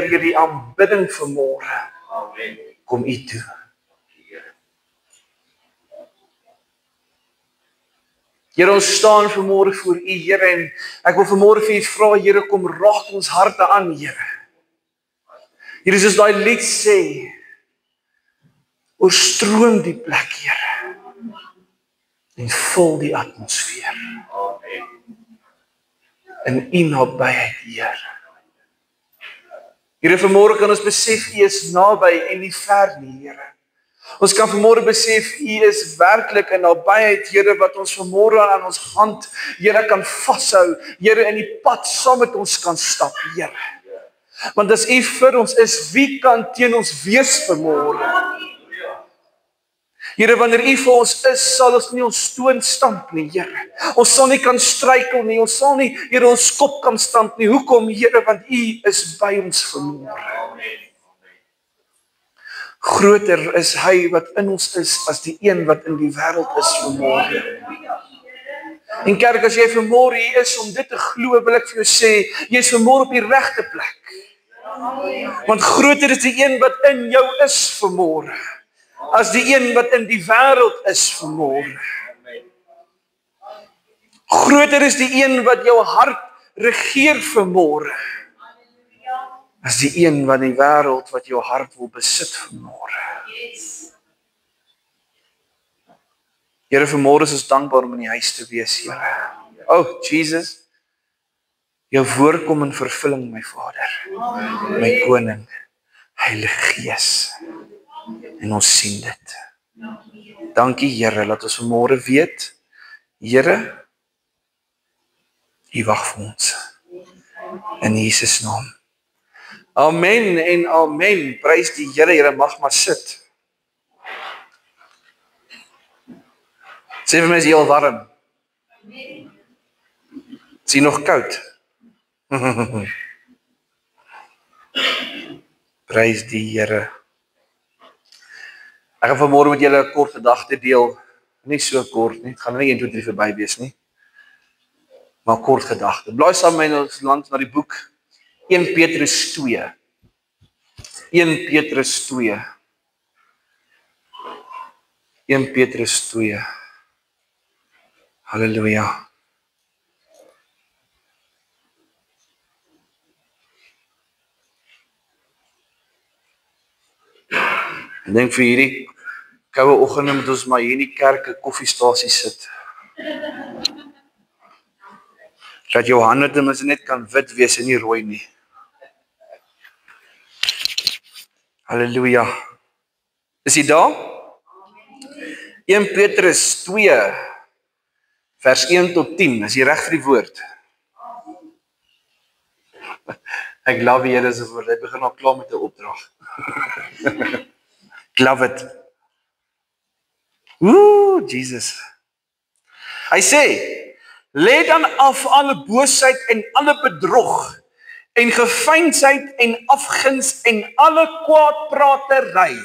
deur die aanbidding vanmôre kom U toe. Here, ons staan vanmôre voor U, Here, en ek wil vanmôre vir U vra, Here, kom raak ons harte aan, Here. Here, soos daai lied sê, oorstroom die plek, Here, en vul die atmosfeer. In U nabyheid, Here. Here, vanmôre kan ons besef U is naby en nie ver nie, Here. Ons kan vanmôre besef U is werklik in nabyheid, Here, wat ons vanmôre aan ons hand, Here, kan vashou, Here, in die pad saam met ons kan stap, Here. Want as U vir ons is, wie kan teen ons wees vanmôre? Here, wanneer U vir ons is, sal ons nie ons stoot stamp nie, Here. Ons sal nie kan struikel nie, ons sal nie, Here, ons kop kan stamp nie. Hoekom, Here? Want U is by ons vanmôre. Groter is Hy wat in ons is, as die een wat in die wêreld is vanmôre. En kerk, as jy vanmôre hier is om dit te glo, wil ek vir jou sê, jy is vanmôre op die regte plek. Want groter is die een wat in jou is vanmôre, as die een wat in die wêreld is vanmôre. Groter is die een wat jou hart regeer vanmôre, as die een wat die wêreld wat jou hart wil besit vanmôre. Here, vanmôre is ons dankbaar om in die huis te wees, Here. Oh, Jesus, jou woord kom in vervulling, my Vader, my Koning, Heilige Gees. En ons sien dit. Dankie, Here, dat ons vanmôre weet, Here, U wag vir ons. In Jesus naam. Amen en amen. Prys die Here. Here mag maar sit. Sê vir my, is jy al warm? Is jy nog koud? Prys die Here. Ek gaan vanmôre met julle 'n kort gedagte deel. Nie so kort nie. Dit gaan nie 1, 2, 3 verby wees nie. Maar kort gedagte. Blaai saam met my ons land na die boek 1 Petrus 2. 1 Petrus 2. 1 Petrus 2. Halleluja. Ek dink vir hierdie koue oggende moet ons maar hier in die kerk 'n koffiestasie sit. Dat jou hande ten minste net kan wit wees en nie rooi nie. Halleluja. Is jy daar? 1 Petrus 2, vers 1 tot 10. Is jy reg vir die woord? Ek love die Here se woord. Hy begin al klaar met 'n opdrag. Ek love it. Ooh, Jesus. Hy sê, lê dan af alle boosheid en alle bedrog en geveinsheid en afguns en alle kwaadpratery.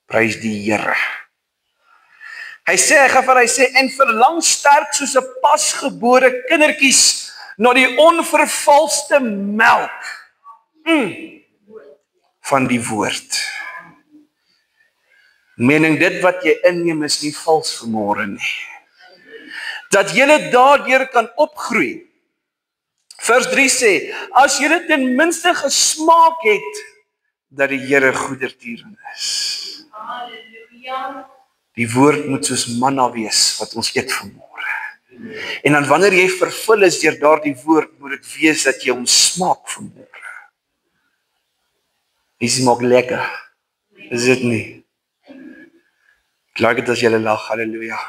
Prys die Here. Hy sê, en verlang sterk soos 'n pasgebore kindertjies na die onvervalste melk van die woord. Meaning dit wat jy inneem is nie vals vanmôre nie. Dat julle daardeur kan opgroei. Vers 3 sê, as julle ten minste gesmaak het, dat die Here goedertierend is. Halleluja. Die woord moet soos manna wees, wat ons eet vanmôre. En dan wanneer jy vervul is deur daardie woord, moet dit wees dat jy hom smaak vanmôre. Dit smaak lekker. Is dit nie? Ek like dit as julle lag, halleluja.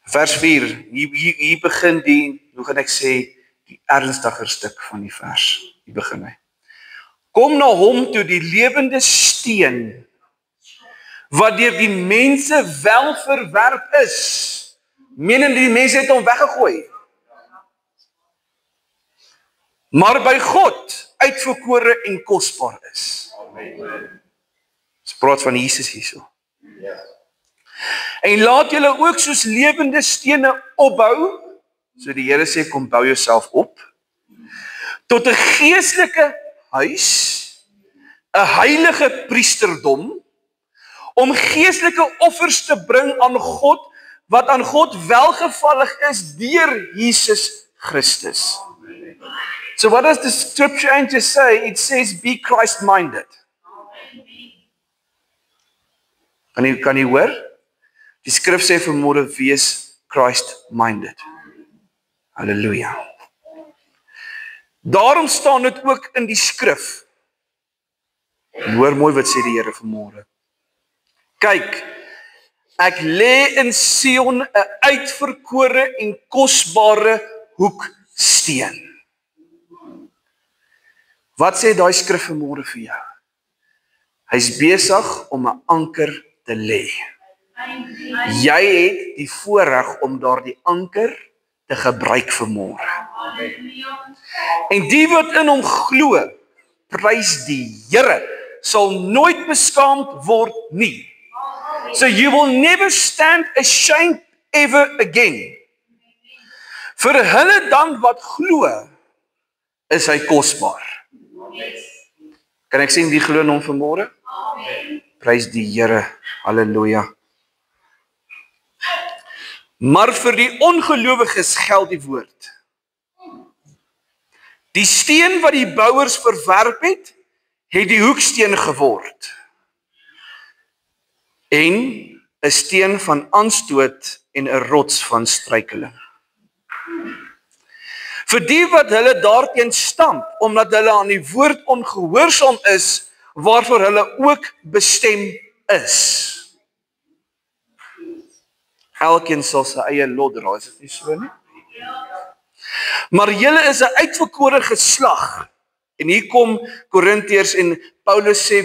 Vers 4, hier begin hoe gaan ek sê, die ernstiger stuk van die vers. Hier begin hy. Kom na hom toe, die lewende steen, wat deur die mense wel verwerp is. Menende die mense het hom weggegooi. Maar by God uitverkore en kosbaar is. Ons praat van Jesus hierso. En laat julle ook soos lewende stene opbou. So die Here sê, kom bou jouself op. tot 'n geestelike huis, 'n heilige priesterdom, om geestelike offers te bring aan God, wat aan God welgevallig is deur Jesus Christus. So what does the scripture aim to say? It says, be Christ-minded. Kan jy hoor? Die skrif sê vanmôre, wees Christ-minded. Halleluja. Daarom staan dit ook in die skrif. En hoor mooi wat sê die Here vanmôre. Kyk, ek lê in Sion 'n uitverkore en kosbare hoeksteen. Wat sê daai skrif vanmôre vir jou? Hy's besig om 'n anker te lê. Jy het die voorreg om daardie anker te gebruik vanmôre. En die wat in hom glo, prys die Here, sal nooit beskaamd word nie. So you will never stand ashamed ever again. Vir hulle dan wat glo, is hy kosbaar. Kan ek sien wie glo in hom vanmôre? Amen. Prys die Here. Halleluja. Maar vir die ongelowiges geld die woord. Die steen wat die bouers verwerp het die hoeksteen geword. En 'n steen van aanstoot en 'n rots van struikeling. Vir die wat hulle daarteen stamp, omdat hulle aan die woord ongehoorsaam is, waarvoor hulle ook bestem is. Elkeen sal sy eie lot dra, is dit nie so nie? Maar julle is 'n uitverkore geslag. En hier kom Korintiërs en Paulus sê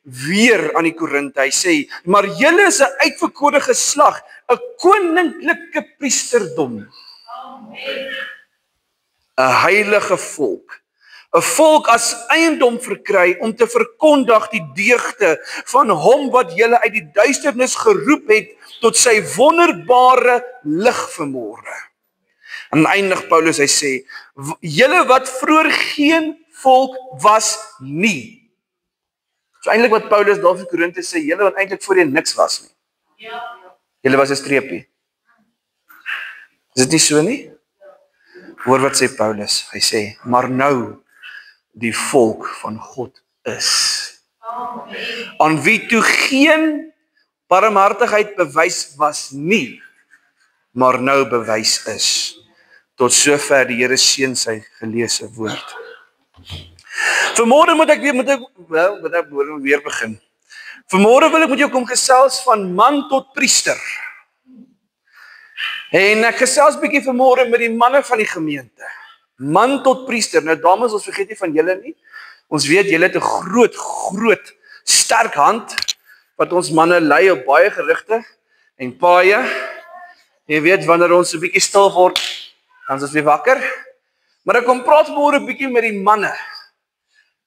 weer aan die Korinte, hy sê, maar julle is 'n uitverkore geslag, 'n koninklike priesterdom. Amen. 'n heilige volk, 'n volk as eiendom verkry om te verkondig die deugde van hom wat julle uit die duisternis geroep het tot sy wonderbare lig vanmôre. En eindig Paulus, hy sê, julle wat vroeër geen volk was nie. So eintlik wat Paulus daar vir Korinte sê, julle wat eintlik voorheen niks was nie. Julle was 'n streepie. Is dit nie so nie? Hoor wat sê Paulus, hy sê, maar nou die volk van God is. Aan wie toe geen barmhartigheid bewys was nie, maar nou bewys is. Tot sover die Here seën sy geleesde woord. Vanmôre moet ek weer begin. Vanmôre wil ek met jou kom gesels van man tot priester. En ek gesels bietjie vanmôre met die manne van die gemeente. Man tot priester. Nou dames, ons vergeet nie van julle nie. Ons weet julle het 'n groot, sterk hand wat ons manne lei op baie gerigte en paaie. Jy weet wanneer ons 'n bietjie stil word, dan is ons weer wakker. Maar ek kom praat vanmôre 'n bietjie met die manne.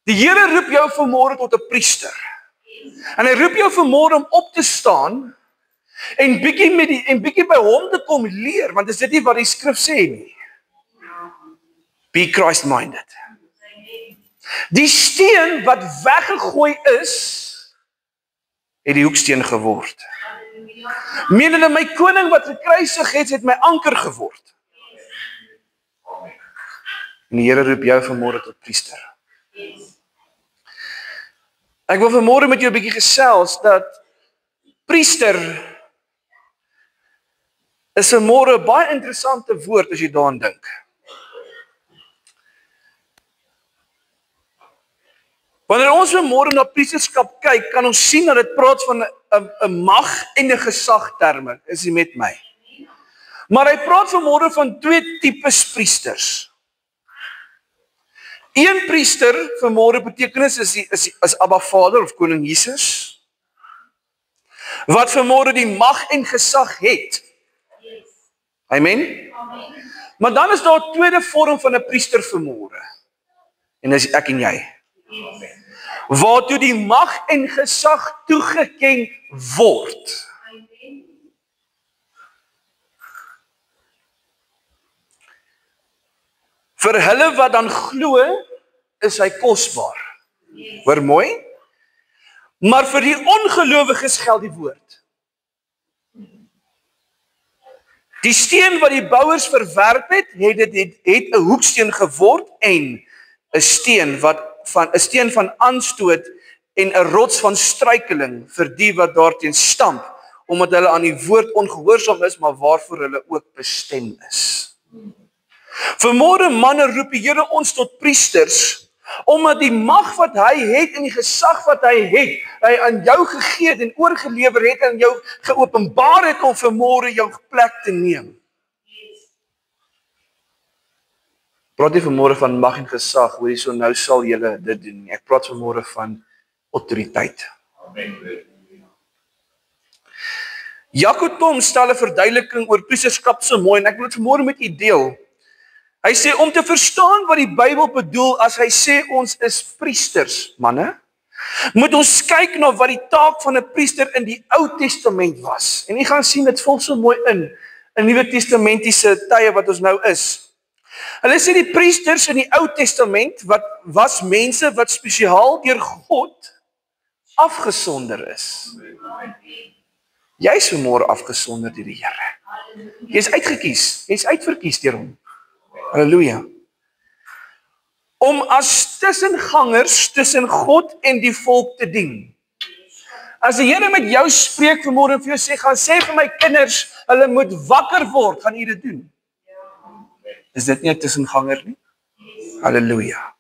Die Here roep jou vanmôre tot 'n priester. En hy roep jou vanmôre om op te staan en bietjie by hom te kom leer, want is dit nie wat die skrif sê nie? Be Christ-minded. Die steen wat weggegooi is, het die hoeksteen geword. Menende my koning wat gekruisig het my anker geword. En die Here roep jou vanmôre tot priester. Ek wil vanmôre met jou 'n bietjie gesels dat priester is vanmôre 'n baie interessante woord as jy daaraan dink. Wanneer ons vanmôre na priesterskap kyk, kan ons sien dat dit praat van 'n mag en 'n gesag terme. Is jy met my? Maar hy praat vanmôre van twee tipes priesters. Een priester vanmôre betekenis is Abba Vader of Koning Jesus. Wat vanmôre die mag en gesag het. Amen. Maar dan is daar 'n tweede vorm van 'n priester vanmôre. En dis ek en jy. Waartoe die mag en gesag toegeken word. Vir hulle wat dan glo, is hy kosbaar. Hoor mooi? Maar vir die ongelowiges geld die woord. Die steen wat die bouers verwerp het 'n hoeksteen geword en 'n steen van aanstoot en 'n rots van struikeling vir die wat daarteen stamp, omdat hulle aan die woord ongehoorsaam is, maar waarvoor hulle ook bestem is. Vanmôre manne roep die Here ons tot priesters, omdat die mag wat hy het en die gesag wat hy aan jou gegee het en oorgelewer het en jou geopenbaar het om vanmôre jou plek te neem. Praat nie vanmôre van mag en gesag, hoor hierso nou sal julle dit doen nie. Ek praat vanmôre van autoriteit. Amen. Jaco Tom stel 'n verduideliking oor priesterskap so mooi en ek wil dit vanmôre met u deel. Hy sê om te verstaan wat die Bybel bedoel as hy sê ons is priesters, manne, moet ons kyk na wat die taak van 'n priester in die Ou Testament was. En jy gaan sien dit vul so mooi in Nuwe Testamentiese tye wat ons nou is. Hulle sê die priesters in die Ou Testament was mense wat spesiaal deur God afgesonder is. Jy is vanmôre afgesonder deur die Here. Jy is uitgekies, jy is uitverkies deur hom. Halleluja. Om as tussengangers tussen God en die volk te dien. As die Here met jou spreek vanmôre en vir jou sê, gaan sê vir my kinders, hulle moet wakker word, gaan u dit doen? Is dit nie 'n tussenganger nie? Halleluja.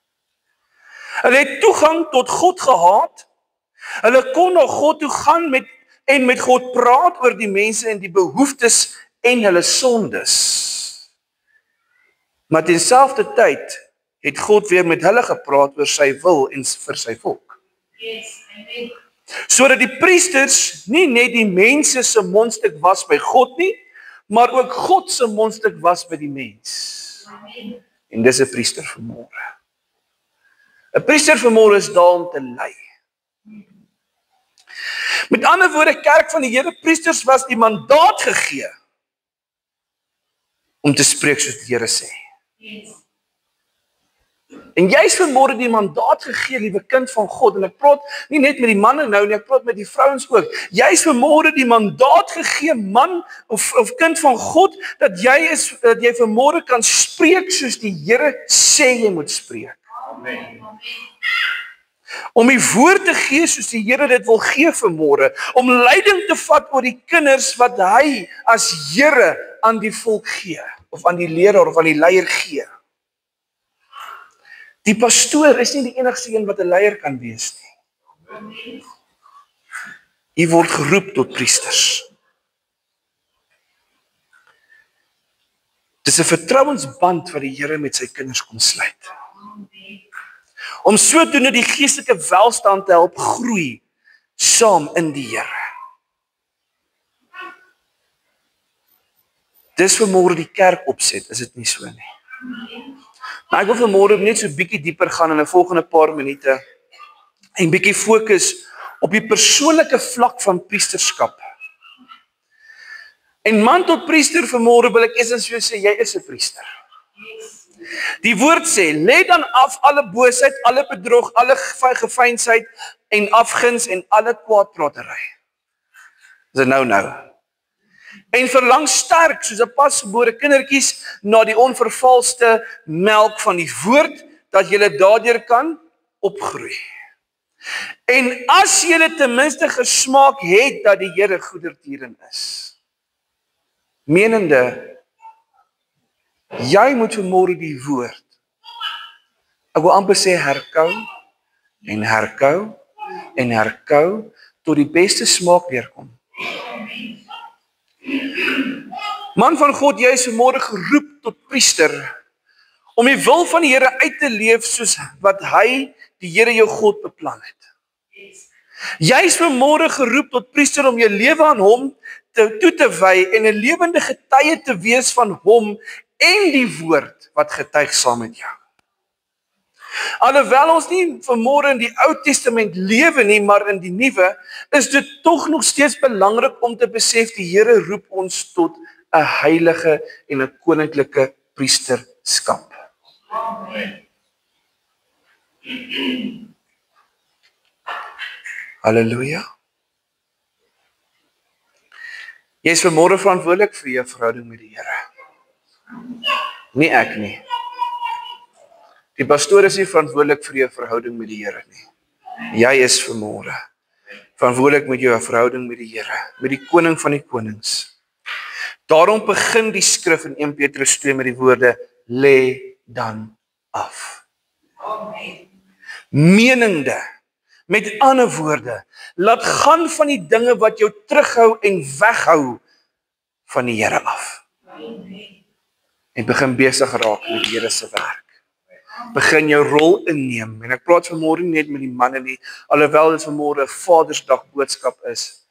Hulle het toegang tot God gehad. Hulle kon na God toe gaan en met God praat oor die mense en die behoeftes en hulle sondes. Maar terselfde tyd het God weer met hulle gepraat oor sy wil en vir sy volk. Sodat die priesters nie net die mense se mondstuk was by God nie, maar ook God se mondstuk was by die mens. En dis 'n priester vanmôre. 'n Priester vanmôre is daar om te lei. Met ander woorde, kerk van die Here, priesters was die mandaat gegee om te spreek soos die Here sê. En jy is vanmôre die mandaat gegee, liewe kind van God, en ek praat nie net met die manne nou nie, ek praat met die vrouens ook. Jy is vanmôre die mandaat gegee, man of kind van God, dat jy vanmôre kan spreek soos die Here sê jy moet spreek. Amen. Om die woord te gee soos die Here dit wil gee vanmôre, om leiding te vat oor die kinders wat hy as Here aan die volk gee, of aan die leraar of aan die leier gee. Die pastoor is nie die enigste een wat 'n leier kan wees nie. U word geroep tot priesters. Dis 'n vertrouensband wat die Here met sy kinders kom sluit. Om sodoende die geestelike welstand te help groei saam in die Here. Dis vanmôre die kerk opset, is dit nie so nie? Maar ek wil vanmôre net so bietjie dieper gaan in 'n volgende paar minute en bietjie fokus op die persoonlike vlak van priesterskap. En man tot priester vanmôre wil ek eers vir jou sê, jy is 'n priester. Die woord sê, lê dan af alle boosheid, alle bedrog, alle geveinsheid en afguns en alle kwaadpratery. Dis nou. En verlang sterk, soos 'n pasgebore kindertjies, na die onvervalste melk van die woord, dat julle daardeur kan opgroei. En as julle ten minste gesmaak het, dat die Here goedertieren is. Menende, jy moet vanmôre die woord, ek wil amper sê herkou, en herkou, en herkou, tot die beste smaak weerkom. Man van God, jy is vanmôre geroep tot priester, om die wil van die Here uit te leef, soos wat hy, die Here jou God, beplan het. Jy is vanmôre geroep tot priester, om jou lewe aan hom toe te wy, en 'n lewende getuie te wees van hom, en die woord wat getuig saam met jou. Alhoewel ons nie vanmôre in die Ou Testament lewe nie, maar in die Nuwe, is dit tog nog steeds belangrik om te besef, die Here roep ons tot 'n heilige en 'n koninklike priesterskap. Halleluja. Jy is vanmôre verantwoordelik vir jou verhouding met die Here. Nie ek nie. Die pastoor is nie verantwoordelik vir jou verhouding met die Here nie. Jy is vanmôre verantwoordelik met jou verhouding met die Here, met die koning van die konings. Daarom begin die skrif in 1 Petrus 2 met die woorde, lê dan af. Amen. Menende, met ander woorde, laat gaan van die dinge wat jou terughou en weghou van die Here af. Amen. En begin besig raak met die Here se werk. Begin jou rol inneem. En ek praat vanmôre net met die manne nie, alhoewel dit vanmôre 'n Vadersdag boodskap is.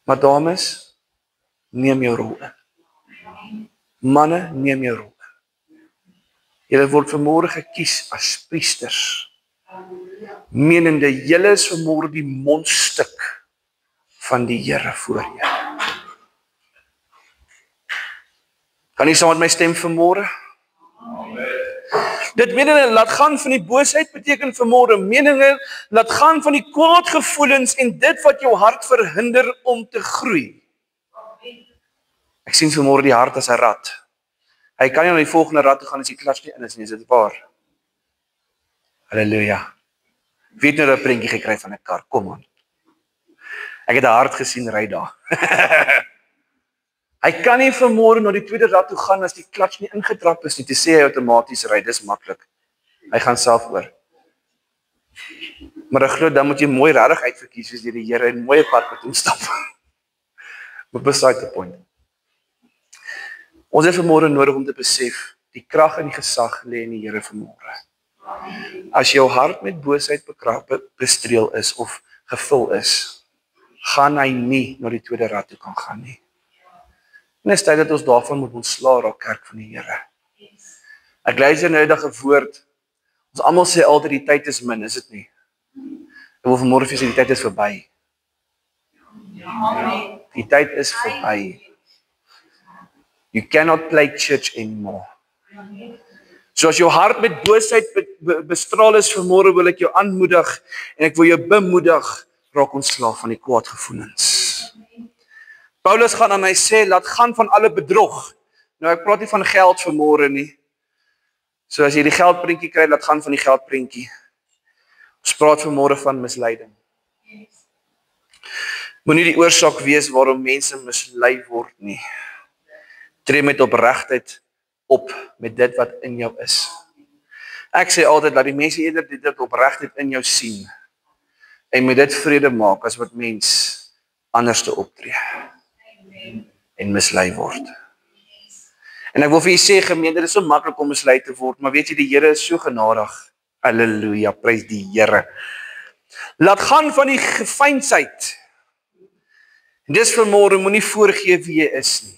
Maar dames, neem jou rol in. Manne, neem jou rol in. Julle word vanmôre gekies as priesters. Menende, julle is vanmôre die mondstuk van die Here voor jou. Kan jy saam met my stem vanmôre? Dit menende, laat gaan van die boosheid beteken vanmôre, menende, laat gaan van die kwaad gevoelens en dit wat jou hart verhinder om te groei. Ek sien vanmôre die hart as 'n rat. Hy kan nie na die volgende rat toe gaan as die klats nie in is nie, is dit waar? Halleluja. Wie het nou 'n prentjie gekry van 'n kar? Kom aan. Ek het 'n hart gesien ry daar. Hy kan nie vanmôre na die tweede rad toe gaan as die klats nie ingetrap is nie, te sê hy outomaties ry, dis maklik. Hy gaan self oor. Maar ek glo dan moet jy mooi regtig uitverkies soos deur die Here en mooi pad met hom stap. But beside the point. Ons het vanmôre nodig om te besef, die krag en die gesag lê in die Here vanmôre. As jou hart met boosheid bestreel is of gevul is, gaan hy nie na die tweede rad toe kan gaan nie. En dit is tyd dat ons daarvan moet ontslaa raak, kerk van die Here. Ek luister nou eendag 'n woord. Ons almal sê altyd die tyd is min, is dit nie? Ek wil vanmôre vir julle sê die tyd is verby. Die tyd is verby. You cannot play church anymore. So as jou hart met boosheid bestraal is vanmôre, wil ek jou aanmoedig en ek wil jou bemoedig, raak ontslaaf van die kwaad gevoelens. Paulus gaan aan hy sê, laat gaan van alle bedrog. Nou ek praat nie van geld vanmôre nie. So as jy die geldprentjie kry, laat gaan van die geldprentjie. Ons praat vanmôre van misleiding. Moenie die oorsaak wees waarom mense mislei word nie. Tree met opregtheid op met dit wat in jou is. Ek sê altyd dat die mense eerder dit opregtheid in jou sien en met dit vrede maak as wat mens anders te optree en mislei word. En ek wil vir julle sê, gemeente, dit is so maklik om mislei te word, maar weet jy, die Here is so genadig. Halleluja, prys die Here. Laat gaan van die gefeinsheid. Dis vanmôre, moenie voorgee wie jy is nie.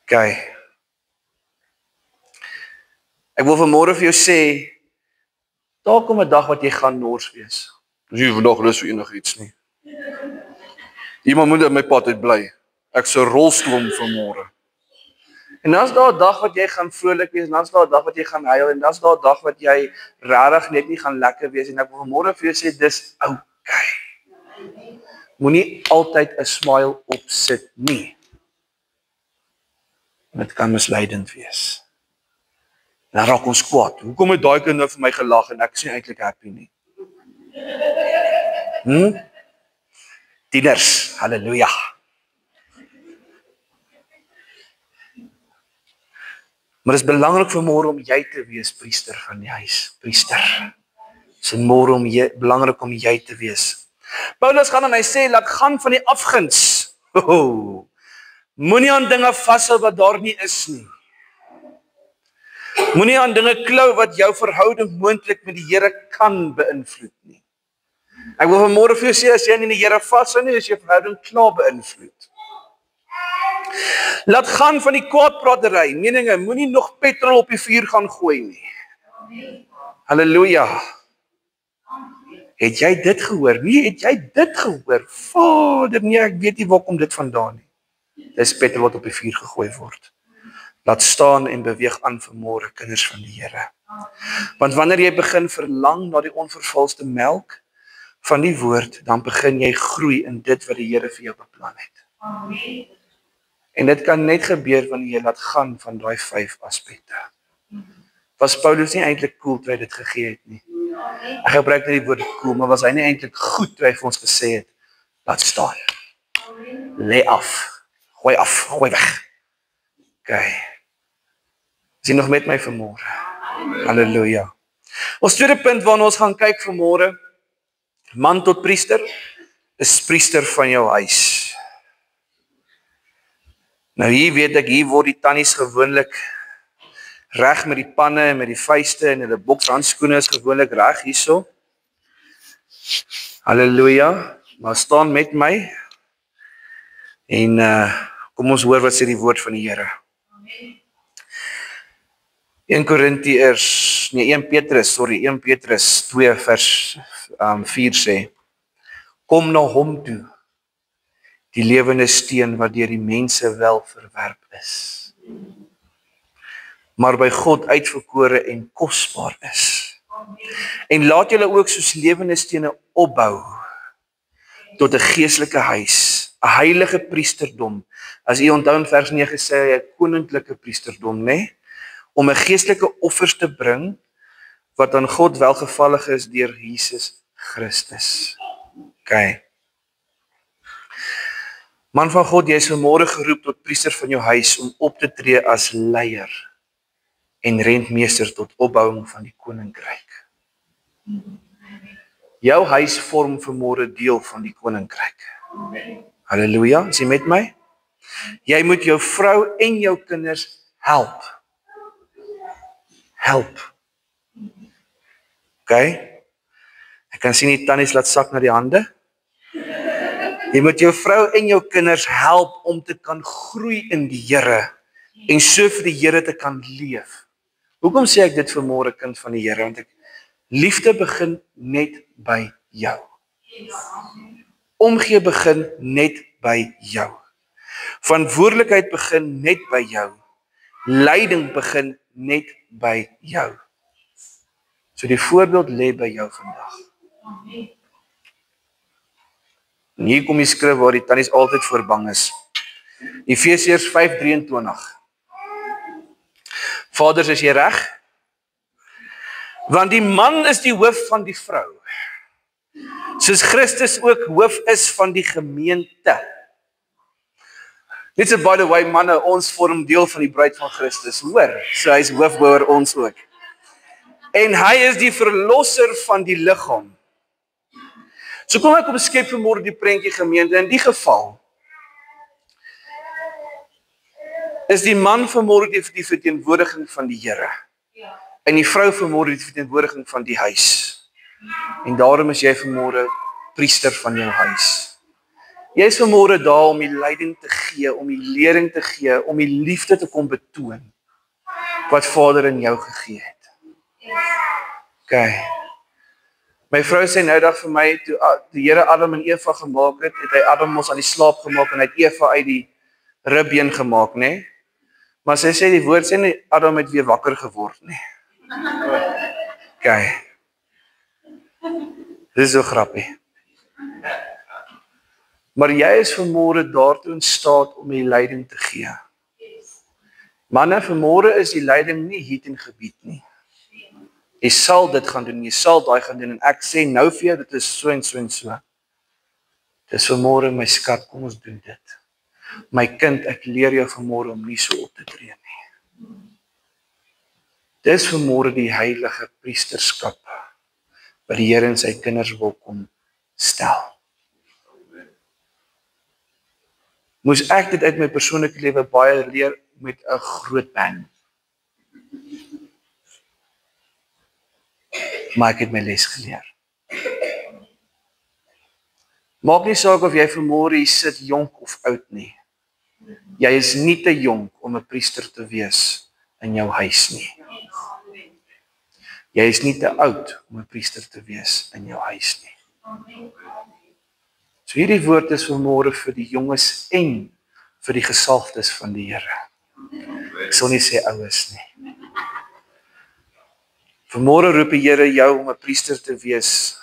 Okay. Ek wil vanmôre vir jou sê, daar kom 'n dag wat jy gaan nors wees. Dis nie vandag lus vir enigiets nie. Iemand moet op my pad uit bly. Ek se rolstoel vanmôre. En dan's daar 'n dag wat jy gaan vrolik wees, en dan's daar 'n dag wat jy gaan huil, en dan's daar 'n dag wat jy regtig net nie gaan lekker wees, en ek wil vanmôre vir jou sê, dis okay. Moenie altyd 'n smile opsit nie. Dit kan misleidend wees. Dan raak ons kwaad. Hoekom het daai kind nou vir my gelag en ek is nie eintlik happy nie? Tieners, halleluja. Maar dit is belangrik vanmôre om jy te wees priester van die huis. Priester. Dit is vanmôre belangrik om jy te wees. Paulus gaan en hy sê, laat gaan van die afguns. Moenie aan dinge vashou wat daar nie is nie. Moenie aan dinge klou wat jou verhouding moontlik met die Here kan beïnvloed nie. Ek wil vanmôre vir jou sê, as jy nie die Here vashou nie, is jou verhouding klaar beïnvloed. Laat gaan van die kwaadpratery. Meninge, moenie nog petrol op die vuur gaan gooi nie. Halleluja. Het jy dit gehoor? Wie het jy dit gehoor? Vader, nee, ek weet nie waar kom dit vandaan nie. Dis petrol wat op die vuur gegooi word. Laat staan en beweeg aan vanmôre, kinders van die Here. Want wanneer jy begin verlang na die onvervalste melk van die woord, dan begin jy groei in dit wat die Here vir jou beplan het. Amen. En dit kan net gebeur wanneer jy laat gaan van daai 5 aspekte. Was Paulus nie eintlik cool toe hy dit gegee het nie? Ek gebruik net die woord cool, maar was hy nie eintlik goed toe hy vir ons gesê het, laat staan. Lê af, gooi weg. Okay. Is jy nog met my vanmôre? Halleluja. Ons tweede punt waarna ons gaan kyk vanmôre, man tot priester, is priester van jou huis. Nou hier weet ek, hier word die tannies gewoonlik reg met die panne en met die vuiste en hulle bokshandskoene is gewoonlik reg hierso. Halleluja. Maar staan met my en kom ons hoor wat sê die woord van die Here. 1 Petrus 2 vers 4 sê, kom na hom toe, die lewende steen wat deur die mense wel verwerp is, maar by God uitverkore en kosbaar is. En laat julle ook soos lewende stene opbou tot 'n geestelike huis, 'n heilige priesterdom. As u onthou in vers 9 sê hy 'n koninklike priesterdom, né? Om 'n geestelike offers te bring wat aan God welgevallig is deur Jesus Christus. Okay. Man van God, jy is vanmôre geroep tot priester van jou huis om op te tree as leier en rentmeester tot opbouing van die koninkryk. Jou huis vorm vanmôre deel van die koninkryk. Halleluja, is jy met my? Jy moet jou vrou en jou kinders help. Okay? Ek kan sien die tannies laat sak na die hande. Jy moet jou vrou en jou kinders help om te kan groei in die Here en so vir die Here te kan leef. Hoekom sê ek dit vanmôre, kind van die Here? Want liefde begin net by jou. Omgee begin net by jou. Verantwoordelikheid begin net by jou. Leiding begin net by jou. So die voorbeeld lê by jou vandag. En hier kom die skrif waar die tannies altyd voor bang is. Efesiërs 5:23. Vaders, is jy reg? Want die man is die hoof van die vrou, soos Christus ook hoof is van die gemeente. Net so by the way, manne, ons vorm deel van die bruid van Christus, hoor? So hy is hoof oor ons ook. En hy is die verlosser van die liggaam. So kom ek beskep vanmôre die prentjie gemeente. In die geval is die man vanmôre die verteenwoordiging van die Here. En die vrou vanmôre die verteenwoordiging van die huis. En daarom is jy vanmôre priester van jou huis. Jy is vanmôre daar om die leiding te gee, om die lering te gee, om die liefde te kom betoon wat Vader in jou gegee het. Okay. My vrou sê nou dag vir my, toe die Here Adam en Eva gemaak het, het hy Adam mos aan die slaap gemaak en hy het Eva uit die ribbeen gemaak, né? Maar sy sê die woord sê nie Adam het weer wakker geword nie. Okay. Dis so grappie. Maar jy is vanmôre daartoe in staat om die leiding te gee. Manne, vanmôre is die leiding nie hier in gebied nie. Jy sal dit gaan doen, jy sal daai gaan doen en ek sê nou vir jou, dit is so en so en so. Dis vanmôre my skat, kom ons doen dit. My kind, ek leer jou vanmôre om nie so op te tree nie. Dis vanmôre die heilige priesterskap wat die Here in sy kinders wil kom stel. Moes ek dit uit my persoonlike lewe baie leer met 'n groot bang. Maar ek het my les geleer. Maak nie saak of jy vanmôre hier sit jonk of oud nie. Jy is nie te jonk om 'n priester te wees in jou huis nie. Jy is nie te oud om 'n priester te wees in jou huis nie. So hierdie woord is vanmôre vir die jonges en vir die gesalfdes van die Here. Ek sal nie sê oues nie. Vanmôre roep die Here jou om 'n priester te wees,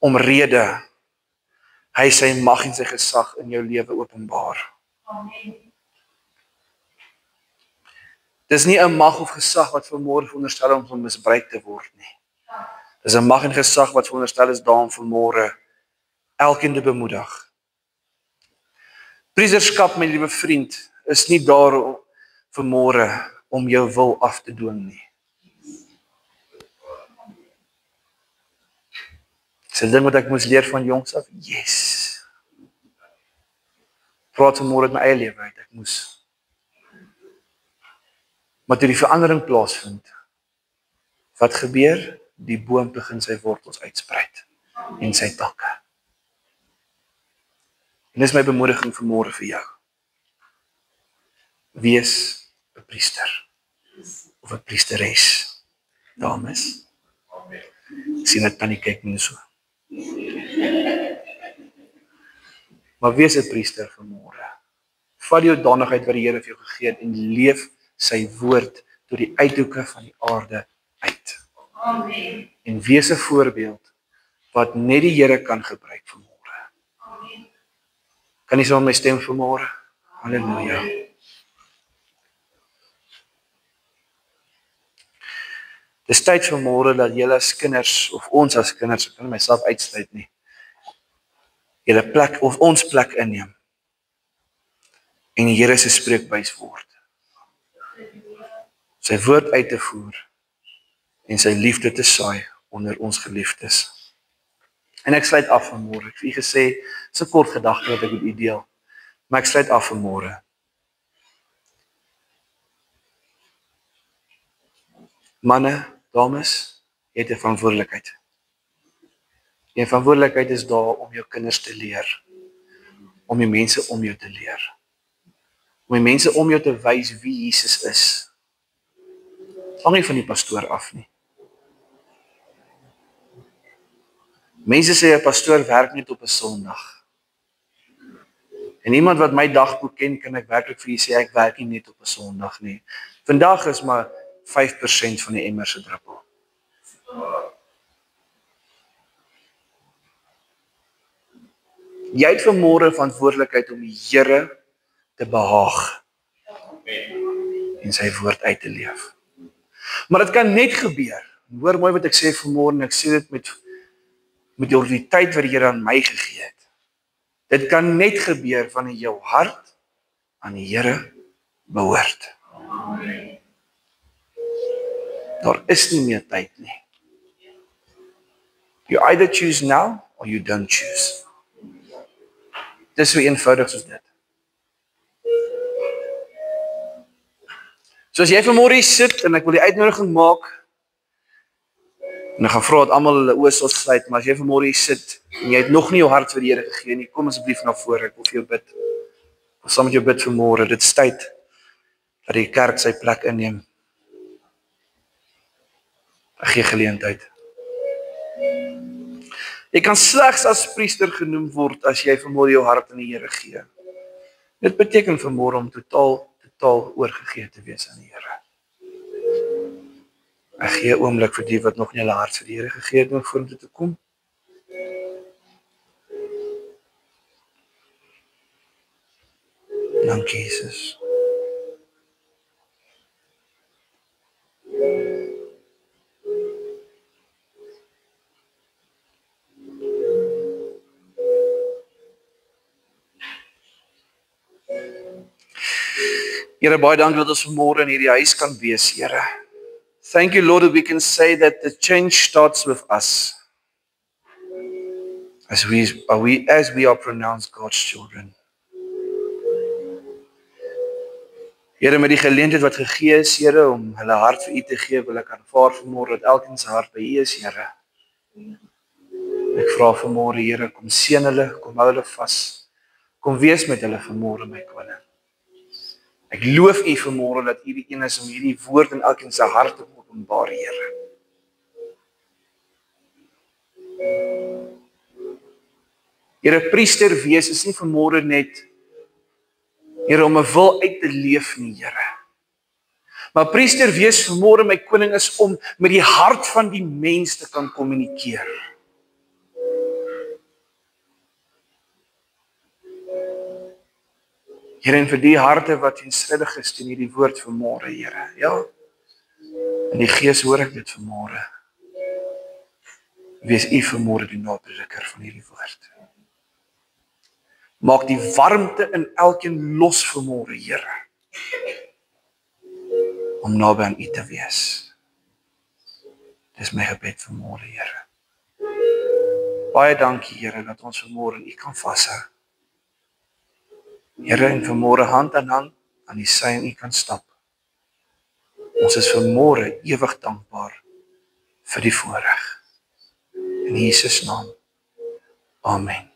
omrede hy sy mag en sy gesag in jou lewe openbaar. Dis nie 'n mag of gesag wat vanmôre veronderstel om misbruik te word nie. Dis 'n mag en gesag wat veronderstel is daarom vanmôre elkeen te bemoedig. Priesterskap, my liewe vriend, is nie daar vanmôre om jou wil af te dwing nie. Dis 'n ding wat ek moes leer van jongs af. Yes. Praat vanmôre uit my eie lewe uit. Ek moes. Maar toe die verandering plaasvind, wat gebeur? Die boom begin sy wortels uitspruit en sy takke. En dis my bemoediging vanmôre vir jou. Wees 'n priester of 'n priesteres. Dames. Sien dit tannie kyk nie so. Maar wees 'n priester vanmôre. Vat die hoedanigheid wat die Here vir jou gegee het en leef sy woord tot die uithoeke van die aarde uit. Amen. En wees 'n voorbeeld wat net die Here kan gebruik vanmôre. Amen. Kan jy saam met my stem vanmôre? Halleluja. Dis tyd vanmôre dat julle as kinders of ons as kinders, ek kan myself uitsluit nie. Julle plek of ons plek inneem. En die Here se spreekbuis word. Sy woord uit te voer en sy liefde te saai onder ons geliefdes. En ek sluit af vanmôre. Ek het vir u gesê, dis 'n kort gedagte wat ek met u deel. Maar ek sluit af vanmôre. Manne, dames, jy het 'n verantwoordelikheid. Jou verantwoordelikheid is daar om jou kinders te leer. Om die mense om jou te leer. Om die mense om jou te wys wie Jesus is. Hang nie van die pastoor af nie. Mense sê 'n pastoor werk net op 'n Sondag. En iemand wat my dagboek ken, kan ek werklik vir u sê ek werk nie net op 'n Sondag nie. Vandag is maar 5% van die emmer se druppel. Jy het vanmôre verantwoordelikheid om die Here te behaag en sy woord uit te leef. Maar dit kan net gebeur. Hoor mooi wat ek sê vanmôre en ek sê dit met die autoriteit wat die Here aan my gegee het. Dit kan net gebeur wanneer jou hart aan die Here behoort. Daar is nie meer tyd nie. You either choose now or you don't choose. Dis so eenvoudig soos dit. So as jy vanmôre hier sit en ek wil die uitnodiging maak en ek gaan vra dat almal hulle oë sal sluit, maar as jy vanmôre hier sit en jy het nog nie jou hart vir die Here gegee nie, kom asseblief na vore, ek wil vir jou bid. Ek wil saam met jou bid vanmôre. Dit is tyd dat die kerk sy plek inneem. Ek gee geleentheid. Jy kan slegs as priester genoem word as jy vanmôre jou hart aan die Here gee. Dit beteken vanmôre om totaal oorgegee te wees aan die Here. Ek gee 'n oomblik vir die wat nog nie hulle hart vir die Here gegee het om vorentoe te kom. Dankie Jesus. Here, baie dankie dat ons vanmôre in hierdie huis kan wees, Here. Thank you, Lord, that we can say that the change starts with us. As we are pronounced God's children. Here, met die geleentheid wat gegee is, Here, om hulle hart vir U te gee, wil ek aanvaar vanmôre dat elkeen se hart by U is, Here. Ek vra vanmôre, Here, kom seën hulle, kom hou hulle vas. Kom wees met hulle vanmôre, my koning. Ek loof U vanmôre dat U die een is om hierdie woord in elkeen se hart te openbaar, Here. Here, priester wees is nie vanmôre net Here, om 'n wil uit te leef nie, Here. Maar priester wees vanmôre, my koning, is om met die hart van die mens te kan kommunikeer. Here, en vir die harte wat eenstrydig is teen hierdie woord vanmôre, Here. Ja. In die Gees hoor ek dit vanmôre. Wees U vanmôre die naprediker van hierdie woord. Maak die warmte in elkeen los vanmôre, Here, om naby aan U te wees. Dis my gebed vanmôre, Here. Baie dankie, Here, dat ons vanmôre in U kan vashou. Here, en vanmôre hand aan hand aan die sy en U kan stap. Ons is vanmôre ewig dankbaar vir die voorreg. In Jesus naam. Amen.